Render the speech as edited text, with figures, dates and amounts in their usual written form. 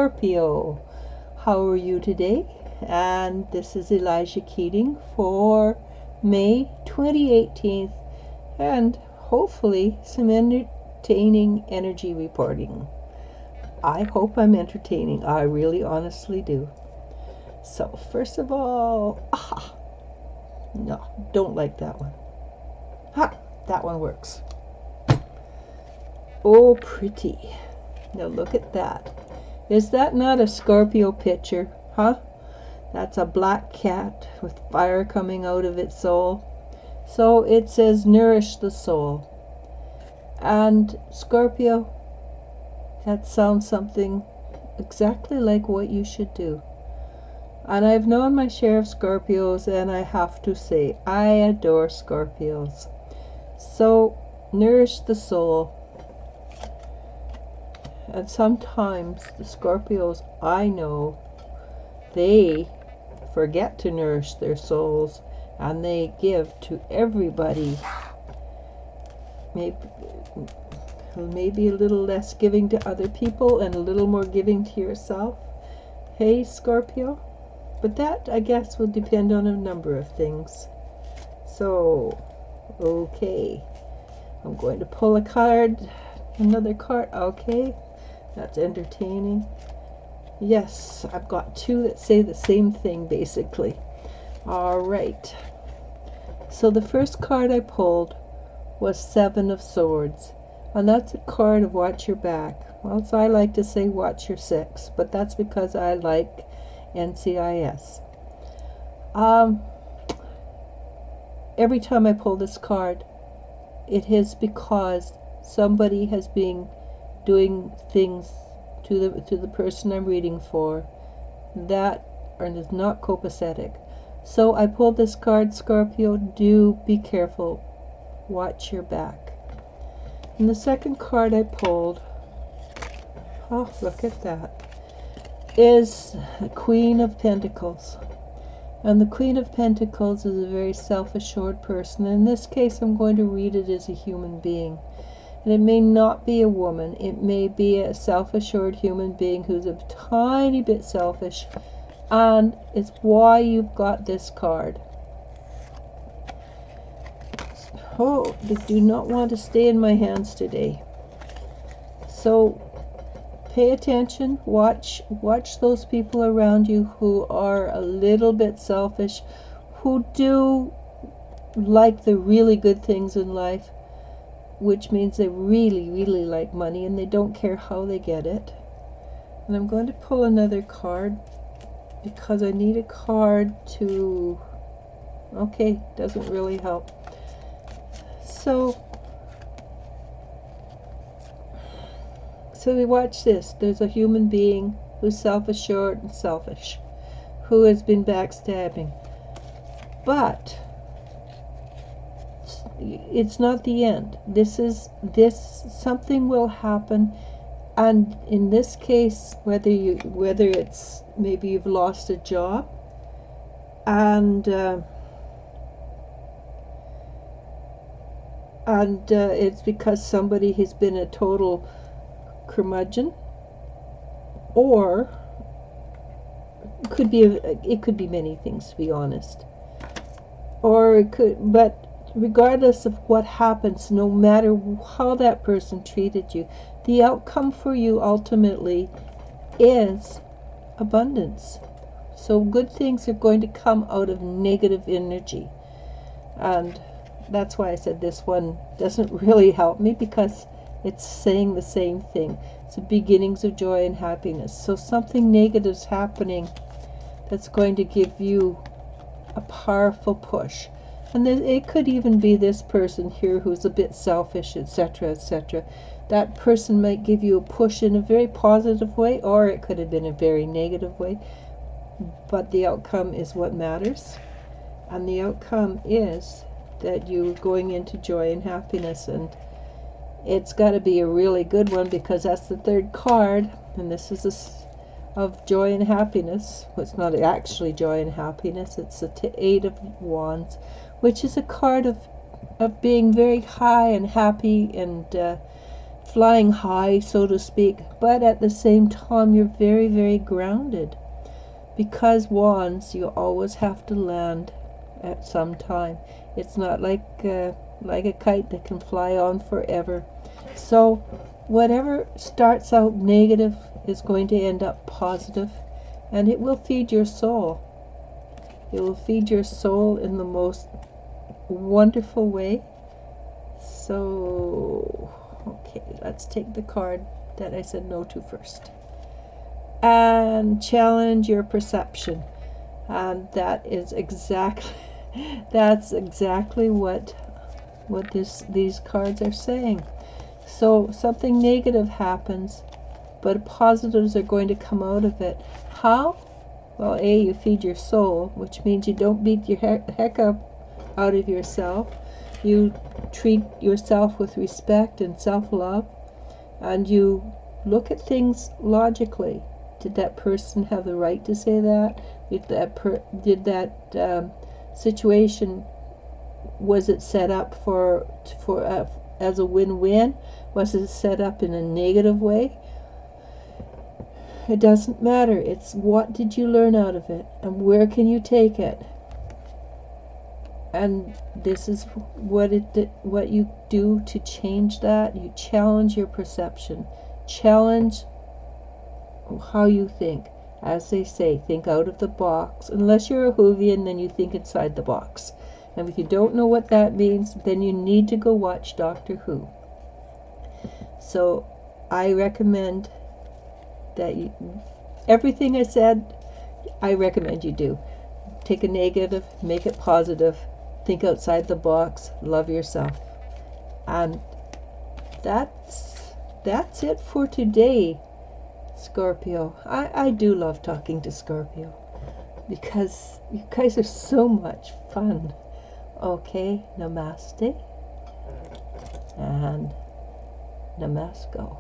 Scorpio. How are you today? And this is Elijah Keating for May 2018, and hopefully some entertaining energy reporting. I hope I'm entertaining. I really honestly do. So first of all, no, don't like that one. That one works. Oh, pretty. Now look at that. Is that not a Scorpio picture? That's a black cat with fire coming out of its soul. So it says nourish the soul. And Scorpio, that sounds something exactly like what you should do. And I've known my share of Scorpios, and I have to say, I adore Scorpios. So nourish the soul. And sometimes the Scorpios I know, they forget to nourish their souls, and they give to everybody. Maybe a little less giving to other people and a little more giving to yourself. Hey, Scorpio? But that, I guess, will depend on a number of things. So, okay. I'm going to pull a card. Another card. Okay. That's entertaining. Yes, I've got two that say the same thing, basically. All right. So the first card I pulled was Seven of Swords. And that's a card of watch your back. Well, so I like to say watch your six, but that's because I like NCIS. Every time I pull this card, it is because somebody has been doing things to the person I'm reading for that is not copacetic. So I pulled this card, Scorpio. Do be careful. Watch your back. And the second card I pulled, oh, look at that, is the Queen of Pentacles. And the Queen of Pentacles is a very self-assured person. In this case, I'm going to read it as a human being. And it may not be a woman. It may be a self-assured human being who's a tiny bit selfish. And it's why you've got this card. Oh, they do not want to stay in my hands today. So pay attention. Watch those people around you who are a little bit selfish, who do like the really good things in life, which means they really, really like money and they don't care how they get it. And I'm going to pull another card because I need a card to... Okay, doesn't really help. So we watch this. There's a human being who's self-assured and selfish, who has been backstabbing. But it's not the end. Something will happen, and in this case, whether it's maybe you've lost a job, and it's because somebody has been a total curmudgeon, or it could be many things, to be honest. Or it could, but regardless of what happens, no matter how that person treated you, the outcome for you ultimately is abundance. So good things are going to come out of negative energy. And that's why I said this one doesn't really help me, because it's saying the same thing. It's the beginnings of joy and happiness. So something negative is happening that's going to give you a powerful push. And it could even be this person here who's a bit selfish, etc., etc. That person might give you a push in a very positive way, or it could have been a very negative way. But the outcome is what matters. And the outcome is that you're going into joy and happiness. And it's got to be a really good one, because that's the third card. And this is of joy and happiness. Well, it's not actually joy and happiness. It's the Eight of Wands, which is a card of being very high and happy and flying high, so to speak, but at the same time you're very, very grounded. Because wands, you always have to land at some time. It's not like a kite that can fly on forever. So whatever starts out negative is going to end up positive, and it will feed your soul. It will feed your soul in the most wonderful way. So, okay, let's take the card that I said no to first. And challenge your perception. And that is exactly, that's exactly what these cards are saying. So something negative happens, but positives are going to come out of it. How? Well, A, you feed your soul, which means you don't beat your heck up out of yourself. You treat yourself with respect and self-love, and you look at things logically. Did that person have the right to say that? Did that situation, was it set up for as a win-win? Was it set up in a negative way? It doesn't matter. It's what did you learn out of it, and where can you take it? And this is what you do to change that. You challenge your perception. Challenge how you think. As they say, think out of the box. Unless you're a Whovian, then you think inside the box. And if you don't know what that means, then you need to go watch Doctor Who. So I recommend that everything I said, I recommend you do. Take a negative, make it positive, think outside the box, love yourself. And that's it for today, Scorpio. I do love talking to Scorpio because you guys are so much fun. Okay, namaste and namasko.